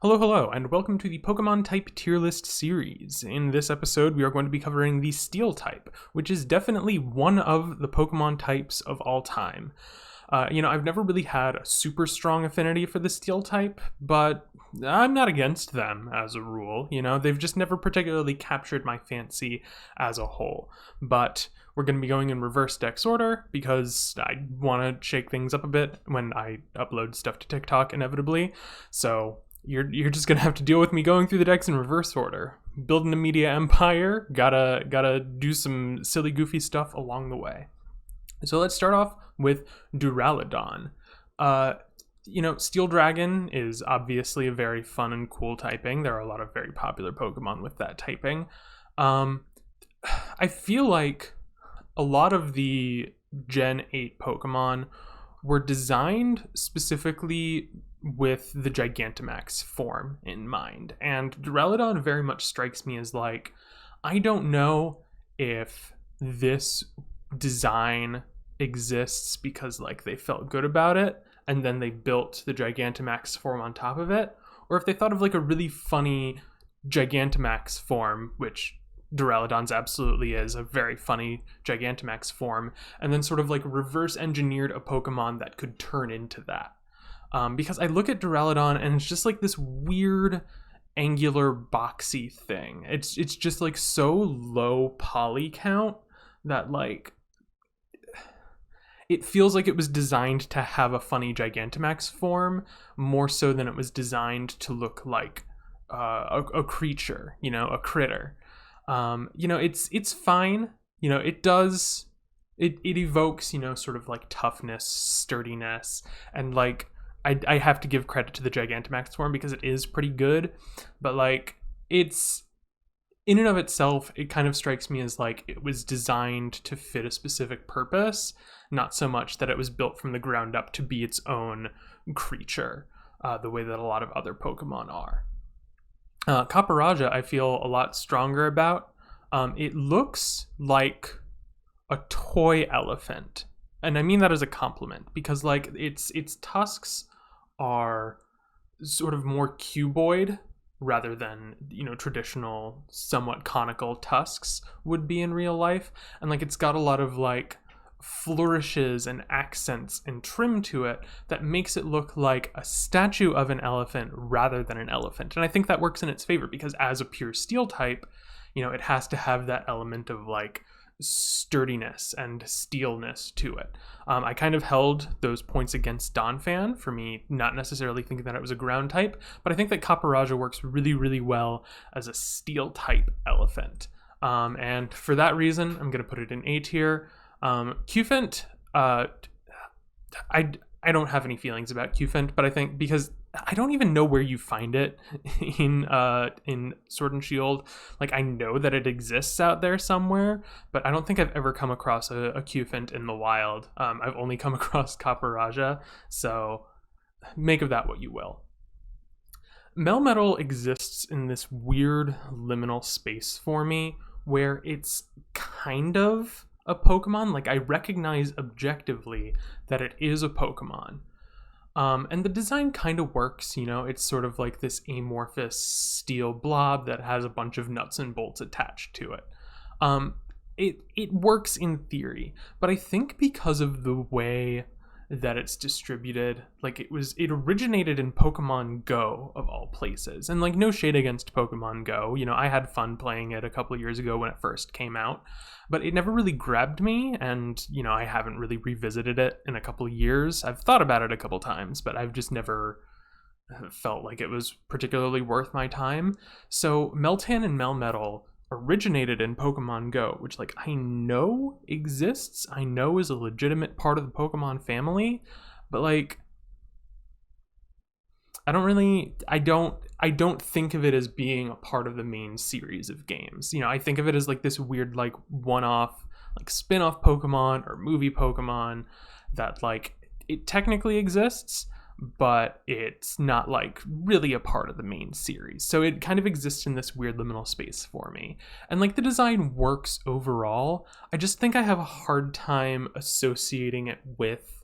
Hello, and welcome to the Pokemon Type Tier List series. In this episode, we are going to be covering the Steel type, which is definitely one of the Pokemon types of all time. I've never really had a super strong affinity for the Steel type, but I'm not against them as a rule. They've just never particularly captured my fancy as a whole. But we're going to be going in reverse dex order because I want to shake things up a bit when I upload stuff to TikTok inevitably. So you're just gonna have to deal with me going through the decks in reverse order. Building a media empire, gotta do some silly goofy stuff along the way. So let's start off with Duraludon. Steel Dragon is obviously a very fun and cool typing. There are a lot of very popular Pokemon with that typing. I feel like a lot of the Gen 8 Pokemon were designed specifically with the Gigantamax form in mind. And Duraludon very much strikes me as like, I don't know if this design exists because like they felt good about it and then they built the Gigantamax form on top of it, or if they thought of like a really funny Gigantamax form, which Duraludon's absolutely is a very funny Gigantamax form, and then sort of like reverse engineered a Pokemon that could turn into that. Because I look at Duraludon and it's just like this weird angular boxy thing. It's just like so low poly count that like it feels like it was designed to have a funny Gigantamax form more so than it was designed to look like a creature, a critter. It's fine. It evokes, sort of like toughness, sturdiness, and like I have to give credit to the Gigantamax form because it is pretty good, but like it's in and of itself, it kind of strikes me as like it was designed to fit a specific purpose, not so much that it was built from the ground up to be its own creature, the way that a lot of other Pokemon are. Copperajah, I feel a lot stronger about. It looks like a toy elephant, and I mean that as a compliment because like its tusks are sort of more cuboid rather than traditional somewhat conical tusks would be in real life, and like it's got a lot of like flourishes and accents and trim to it that makes it look like a statue of an elephant rather than an elephant. And I think that works in its favor because as a pure steel type, it has to have that element of like sturdiness and steelness to it. I kind of held those points against Donphan for me not necessarily thinking that it was a ground type, but I think that Copperajah works really, really well as a steel type elephant. And for that reason, I'm going to put it in A tier. Cufant, I don't have any feelings about Cufant, but I think because I don't even know where you find it in Sword and Shield. Like I know that it exists out there somewhere, but I don't think I've ever come across a Cufant in the wild. I've only come across Copperajah, so make of that what you will. Melmetal exists in this weird liminal space for me where it's kind of a Pokemon. Like I recognize objectively that it is a Pokemon. And the design kind of works, it's sort of like this amorphous steel blob that has a bunch of nuts and bolts attached to it. It works in theory, but I think because of the way that it's distributed, like it originated in Pokemon Go of all places, and like no shade against Pokemon Go, I had fun playing it a couple of years ago when it first came out, but it never really grabbed me, and I haven't really revisited it in a couple of years. I've thought about it a couple times, but I've just never felt like it was particularly worth my time. So Meltan and Melmetal originated in Pokemon Go, which like I know exists, I know is a legitimate part of the Pokemon family, but like I don't think of it as being a part of the main series of games. I think of it as like this weird like one-off like spin-off Pokemon or movie Pokemon that like it technically exists, but it's not like really a part of the main series. So it kind of exists in this weird liminal space for me. And like the design works overall. I just think I have a hard time associating it with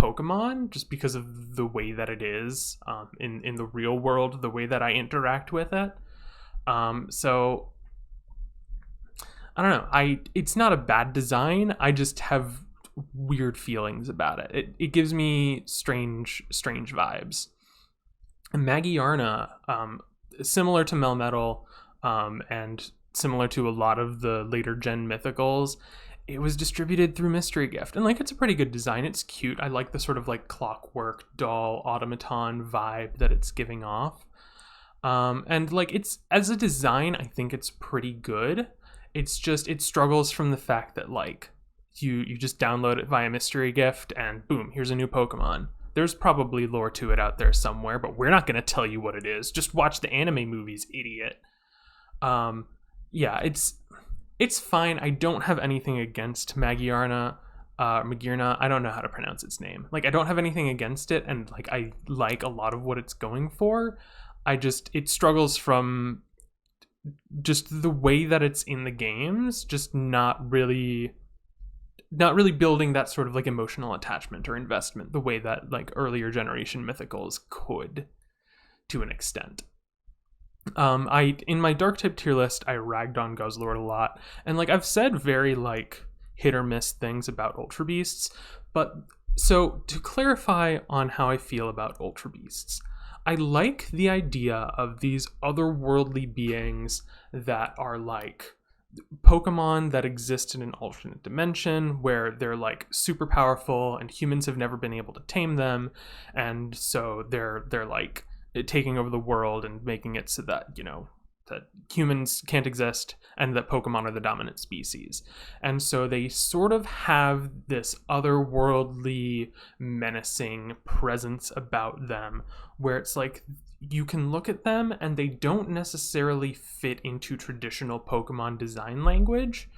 Pokemon, just because of the way that it is in the real world, the way that I interact with it. So I don't know. It's not a bad design. I just have weird feelings about it. It gives me strange vibes. And Magiarna, similar to Melmetal, and similar to a lot of the later gen mythicals, it was distributed through Mystery Gift, and like it's a pretty good design. It's cute. I like the sort of like clockwork doll automaton vibe that it's giving off. And like it's, as a design, I think it's pretty good. It's just, it struggles from the fact that like you just download it via Mystery Gift and boom, here's a new Pokemon. There's probably lore to it out there somewhere, but we're not going to tell you what it is. Just watch the anime movies, idiot. Yeah, it's fine. I don't have anything against Magiarna. Magirna, I don't know how to pronounce its name. Like, I don't have anything against it, and like I like a lot of what it's going for. It struggles from just the way that it's in the games, just not really building that sort of like emotional attachment or investment the way that like earlier generation mythicals could, to an extent. In my dark type tier list, I ragged on Guzzlord a lot, and like I've said very like hit or miss things about Ultra Beasts, but so to clarify on how I feel about Ultra Beasts, I like the idea of these otherworldly beings that are like Pokemon that exist in an alternate dimension where they're like super powerful and humans have never been able to tame them, and so they're like taking over the world and making it so that, you know, that humans can't exist and that Pokemon are the dominant species. And so they sort of have this otherworldly, menacing presence about them where it's like you can look at them and they don't necessarily fit into traditional Pokemon design language,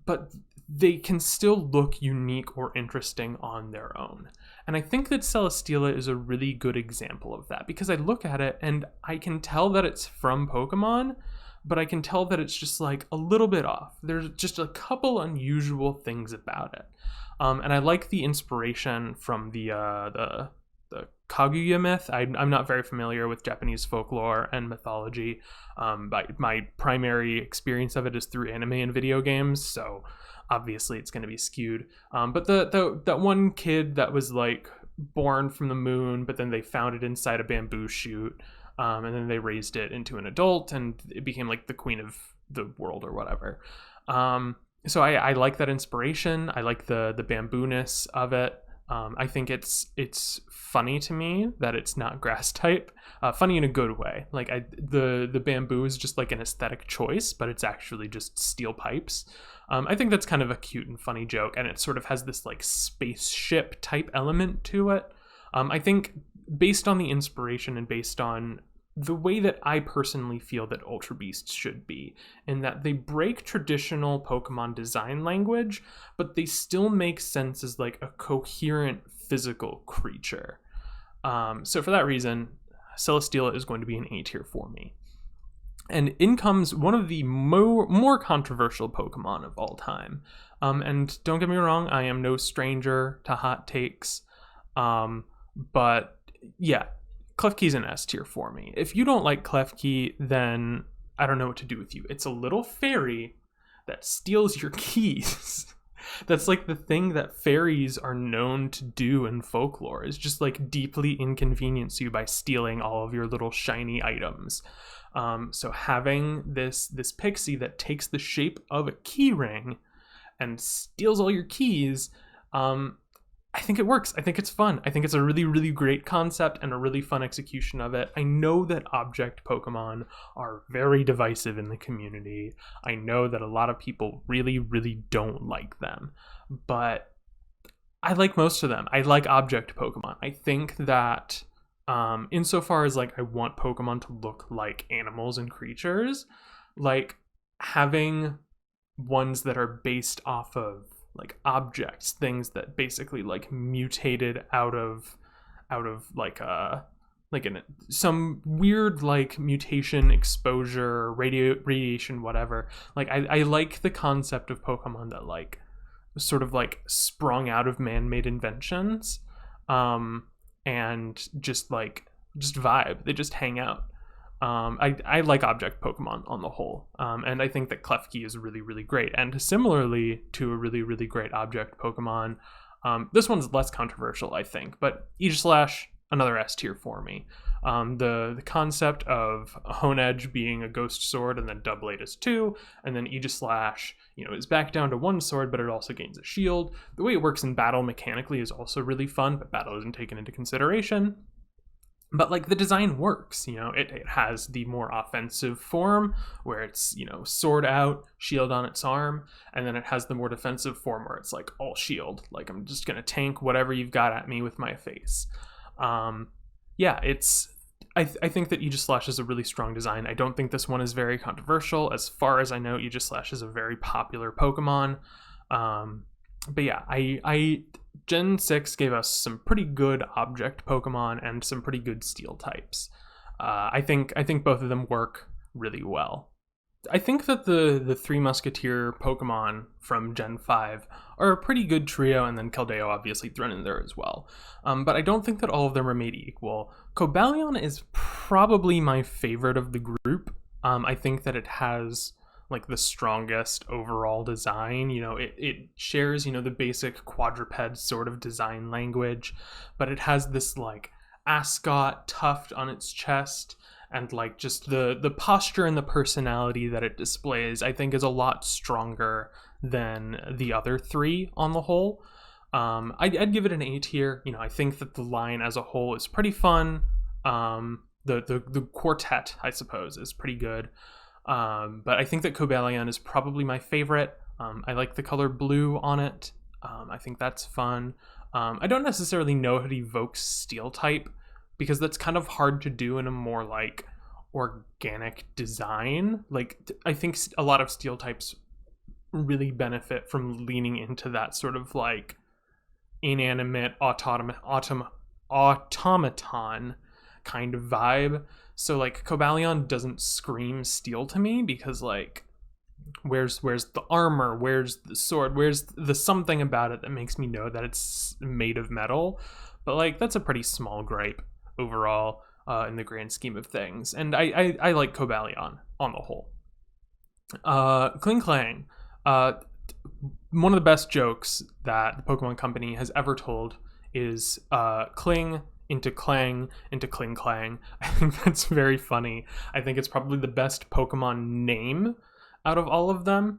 but they can still look unique or interesting on their own. And I think that Celesteela is a really good example of that, because I look at it and I can tell that it's from Pokemon, but I can tell that it's just like a little bit off. There's just a couple unusual things about it. And I like the inspiration from the Kaguya myth. I'm not very familiar with Japanese folklore and mythology. But my primary experience of it is through anime and video games, so obviously it's going to be skewed. But that one kid that was like born from the moon, but then they found it inside a bamboo shoot, and then they raised it into an adult, and it became like the queen of the world or whatever. So I like that inspiration. I like the bamboo-ness of it. I think it's funny to me that it's not grass type. Funny in a good way. Like the bamboo is just like an aesthetic choice, but it's actually just steel pipes. I think that's kind of a cute and funny joke, and it sort of has this like spaceship type element to it. I think based on the inspiration and based on the way that I personally feel that Ultra Beasts should be, in that they break traditional Pokemon design language, but they still make sense as like a coherent physical creature. So for that reason, Celesteela is going to be an A tier for me. And in comes one of the more controversial Pokemon of all time. And don't get me wrong, I am no stranger to hot takes. But yeah, Klefki's an S tier for me. If you don't like Klefki, then I don't know what to do with you. It's a little fairy that steals your keys. That's like the thing that fairies are known to do in folklore, is just like deeply inconvenience you by stealing all of your little shiny items. So having this pixie that takes the shape of a key ring and steals all your keys, I think it works. I think it's fun. I think it's a really, really great concept and a really fun execution of it. I know that object Pokemon are very divisive in the community. I know that a lot of people really, really don't like them, but I like most of them. I like object Pokemon. I think that insofar as like I want Pokemon to look like animals and creatures, like having ones that are based off of like objects, things that basically like mutated out of like some weird like mutation, exposure, radiation, whatever. Like I like the concept of Pokemon that like sort of like sprung out of man-made inventions. and just vibe. They just hang out. I like object Pokemon on the whole, and I think that Klefki is really, really great. And similarly to a really, really great object Pokemon, this one's less controversial, I think, but Aegislash, another S tier for me. The concept of Honedge being a ghost sword and then Doublade is 2, and then Aegislash, is back down to 1 sword, but it also gains a shield. The way it works in battle mechanically is also really fun, but battle isn't taken into consideration. But the design works, it has the more offensive form where it's, sword out, shield on its arm, and then it has the more defensive form where it's all shield. I'm just gonna tank whatever you've got at me with my face. I think that Aegislash is a really strong design. I don't think this one is very controversial. As far as I know, Aegislash is a very popular Pokemon. But yeah, I Gen 6 gave us some pretty good object Pokemon and some pretty good steel types. I think both of them work really well. I think that the Three Musketeer Pokemon from Gen 5 are a pretty good trio, and then Keldeo obviously thrown in there as well. But I don't think that all of them are made equal. Cobalion is probably my favorite of the group. I think that it has the strongest overall design. It shares, the basic quadruped sort of design language, but it has this ascot tuft on its chest, and just the posture and the personality that it displays, I think, is a lot stronger than the other 3 on the whole. I'd give it an A tier. I think that the line as a whole is pretty fun. The quartet, I suppose, is pretty good. But I think that Cobalion is probably my favorite. I like the color blue on it. I think that's fun. I don't necessarily know how to evoke steel type, because that's kind of hard to do in a more organic design. I think a lot of steel types really benefit from leaning into that sort of inanimate automaton kind of vibe. So Cobalion doesn't scream steel to me, because where's the armor, where's the sword, where's the something about it that makes me know that it's made of metal. But that's a pretty small gripe overall in the grand scheme of things. And I like Cobalion on the whole. Klinklang. One of the best jokes that the Pokemon Company has ever told is Kling into Klang into Klinklang. I think that's very funny. I think it's probably the best Pokemon name out of all of them.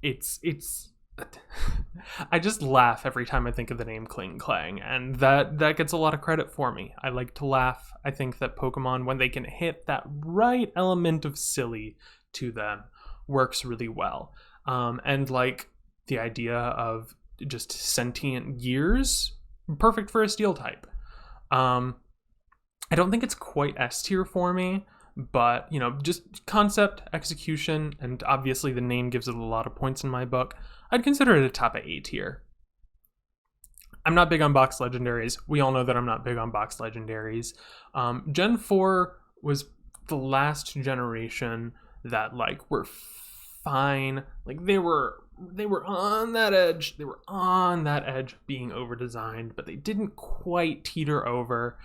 It's I just laugh every time I think of the name Klinklang, and that gets a lot of credit for me. I like to laugh. I think that Pokemon, when they can hit that right element of silly to them, works really well. And the idea of just sentient gears, perfect for a steel type. I don't think it's quite S tier for me, but just concept, execution, and obviously the name gives it a lot of points in my book. I'd consider it a top of A tier. I'm not big on box legendaries. We all know that I'm not big on box legendaries. Gen 4 was the last generation that were fine. They were on that edge. They were on that edge of being over designed, but they didn't quite teeter over.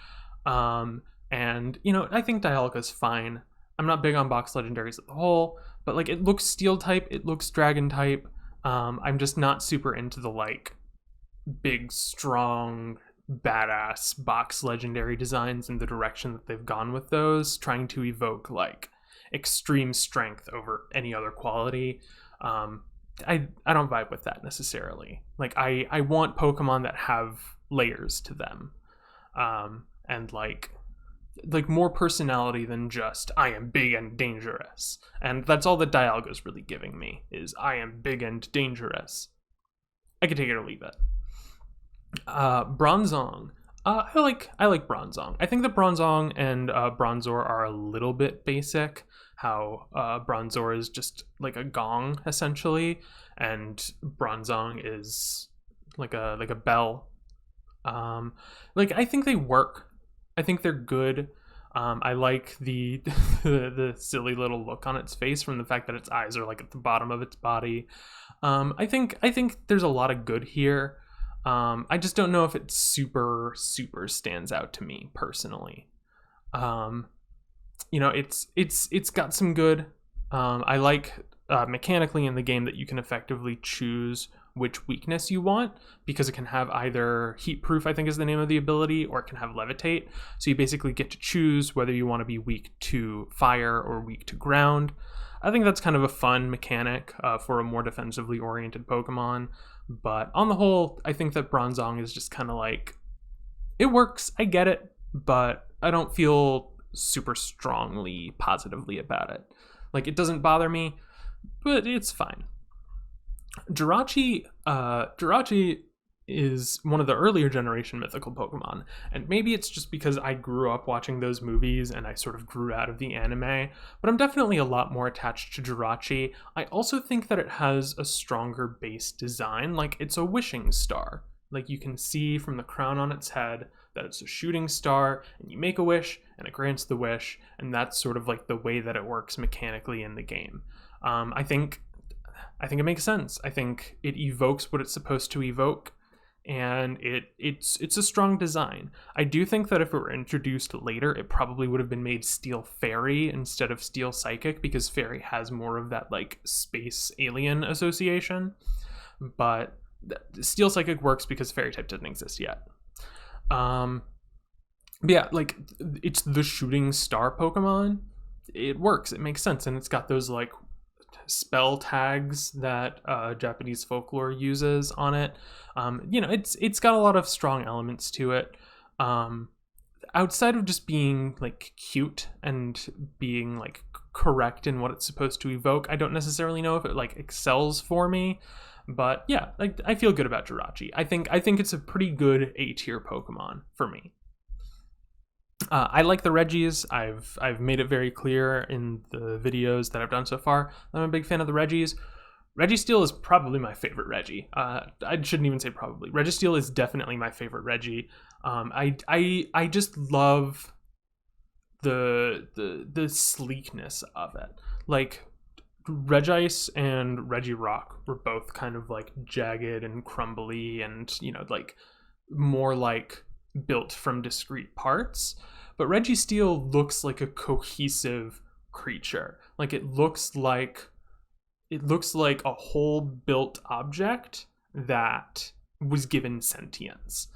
And I think Dialga's fine. I'm not big on box legendaries as a whole, but it looks steel type, it looks dragon type. I'm just not super into the big, strong, badass box legendary designs and the direction that they've gone with those, trying to evoke extreme strength over any other quality. I don't vibe with that necessarily. I want Pokemon that have layers to them, and more personality than just I am big and dangerous. And that's all that Dialga's really giving me, is I am big and dangerous. I can take it or leave it. Bronzong. I like Bronzong. I think that Bronzong and Bronzor are a little bit basic. How Bronzor is just a gong essentially, and Bronzong is like a bell. I think they work. I think they're good. I like the the silly little look on its face from the fact that its eyes are at the bottom of its body. I think there's a lot of good here. I just don't know if it super stands out to me personally. It's got some good. I like mechanically in the game that you can effectively choose which weakness you want, because it can have either heat proof, I think is the name of the ability, or it can have levitate. So you basically get to choose whether you want to be weak to fire or weak to ground. I think that's kind of a fun mechanic for a more defensively oriented Pokemon. But on the whole, I think that Bronzong is just kind of like, it works, I get it, but I don't feel super strongly positively about it. Like, it doesn't bother me, but it's fine. Jirachi is one of the earlier generation mythical Pokemon, and maybe it's just because I grew up watching those movies and I sort of grew out of the anime, but I'm definitely a lot more attached to Jirachi. I also think that it has a stronger base design, like it's a wishing star. Like, you can see from the crown on its head that it's a shooting star, and you make a wish and it grants the wish, and that's sort of like the way that it works mechanically in the game. I think it makes sense. I think it evokes what it's supposed to evoke, and it's a strong design. I do think that if it were introduced later, it probably would have been made Steel Fairy instead of Steel Psychic, because Fairy has more of that like space alien association. But Steel Psychic works because Fairy type didn't exist yet. But yeah, like, it's the shooting star Pokemon. It works. It makes sense, and it's got those like spell tags that Japanese folklore uses on it. It's got a lot of strong elements to it. Outside of just being like cute and being like correct in what it's supposed to evoke, I don't necessarily know if it like excels for me. But yeah, like, I feel good about Jirachi. I think it's a pretty good A-tier Pokemon for me. I like the Regis. I've made it very clear in the videos that I've done so far. I'm a big fan of the Regis. Registeel is probably my favorite Regi. I shouldn't even say probably. Registeel is definitely my favorite Regi. I just love the sleekness of it. Like, Regice and Regirock were both kind of like jagged and crumbly and, like more like built from discrete parts. But Registeel looks like a cohesive creature. Like, it looks like a whole built object that was given sentience.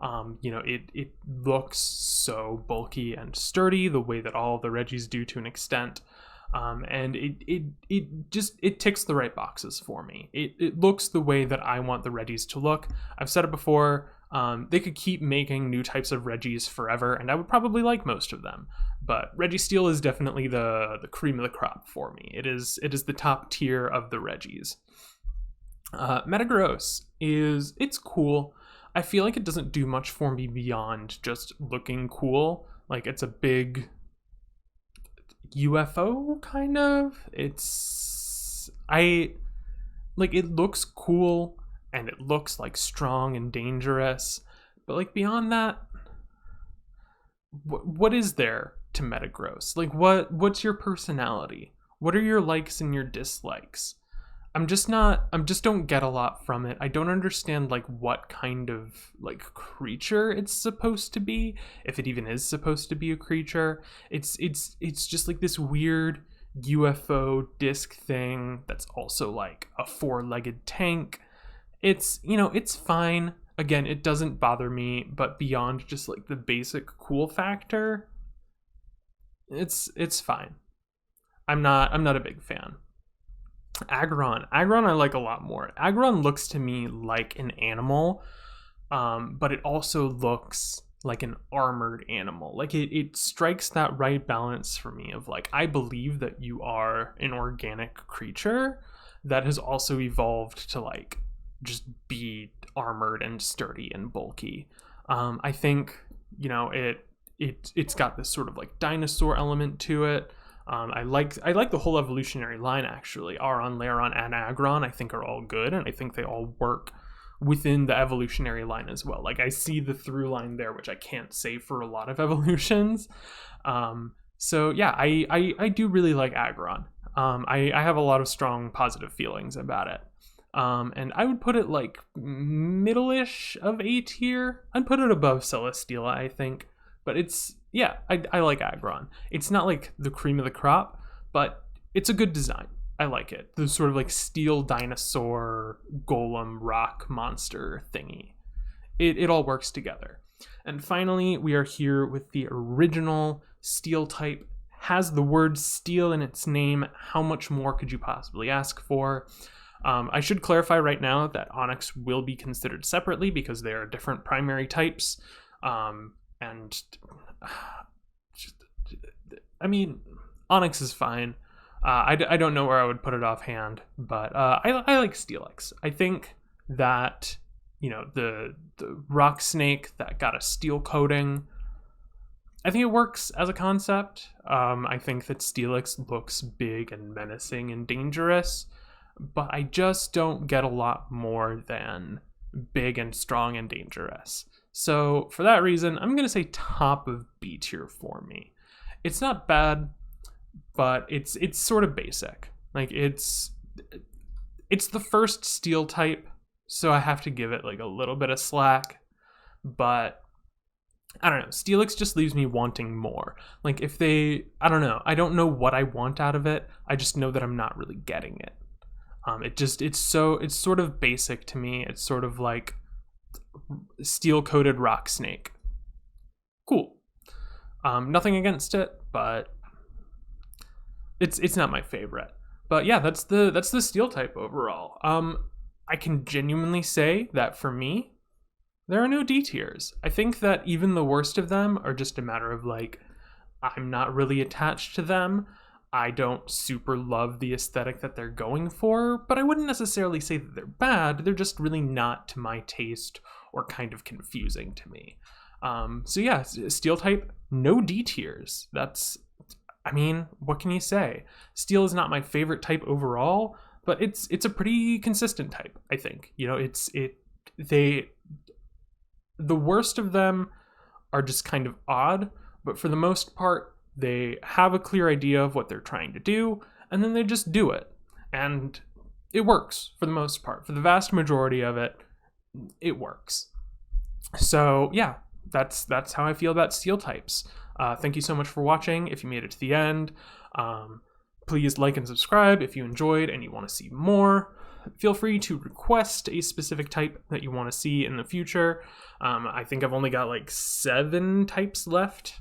It looks so bulky and sturdy, the way that all the Regis do to an extent. And it ticks the right boxes for me. It looks the way that I want the Regis to look. I've said it before, they could keep making new types of Regis forever, and I would probably like most of them. But Registeel is definitely the cream of the crop for me. It is the top tier of the Regis. Metagross it's cool. I feel like it doesn't do much for me beyond just looking cool. Like, it's a big UFO kind of. It looks cool and it looks like strong and dangerous, but like beyond that, what is there to Metagross? Like, what's your personality? What are your likes and your dislikes? I'm just don't get a lot from it. I don't understand like what kind of like creature it's supposed to be, if it even is supposed to be a creature. It's just like this weird UFO disc thing that's also like a four-legged tank. It's fine. Again, it doesn't bother me, but beyond just like the basic cool factor, it's fine. I'm not a big fan. Aggron I like a lot more. Aggron looks to me like an animal, but it also looks like an armored animal. Like, it strikes that right balance for me of like, I believe that you are an organic creature that has also evolved to like just be armored and sturdy and bulky. I think it's got this sort of like dinosaur element to it. I like the whole evolutionary line, actually. Aron, Lairon, and Aggron I think are all good, and I think they all work within the evolutionary line as well. Like, I see the through line there, which I can't say for a lot of evolutions. So yeah, I do really like Aggron. I have a lot of strong positive feelings about it. And I would put it like middle-ish of A tier. I'd put it above Celesteela, I think. But it's, yeah, I like Aggron. It's not like the cream of the crop, but it's a good design. I like it. The sort of like steel dinosaur golem rock monster thingy. It all works together. And finally, we are here with the original steel type. Has the word steel in its name. How much more could you possibly ask for? I should clarify right now that Onix will be considered separately because they are different primary types. And I mean, Onix is fine. I don't know where I would put it offhand, but I like Steelix. I think that, you know, the rock snake that got a steel coating, I think it works as a concept. I think that Steelix looks big and menacing and dangerous, but I just don't get a lot more than big and strong and dangerous. So for that reason, I'm going to say top of B tier for me. It's not bad, but it's sort of basic. Like it's the first steel type, so I have to give it like a little bit of slack, but I don't know. Steelix just leaves me wanting more. Like if they, I don't know what I want out of it. I just know that I'm not really getting it. It's sort of basic to me. It's sort of like steel coated rock snake. Cool. Nothing against it, but it's not my favorite. But yeah, that's the steel type overall. I can genuinely say that for me, there are no D tiers. I think that even the worst of them are just a matter of like, I'm not really attached to them. I don't super love the aesthetic that they're going for, but I wouldn't necessarily say that they're bad. They're just really not to my taste or kind of confusing to me. So yeah, steel type, no D tiers. I mean, what can you say? Steel is not my favorite type overall, but it's a pretty consistent type, I think. You know, the worst of them are just kind of odd, but for the most part, they have a clear idea of what they're trying to do, and then they just do it. And it works for the most part. For the vast majority of it, it works. So yeah, that's how I feel about steel types. Thank you so much for watching. If you made it to the end, please like and subscribe if you enjoyed and you want to see more. Feel free to request a specific type that you want to see in the future. I think I've only got like 7 types left.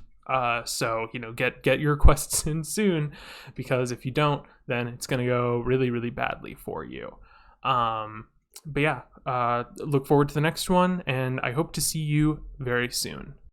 So, you know, get your requests in soon, because if you don't, then it's going to go really, really badly for you. But yeah, look forward to the next one, and I hope to see you very soon.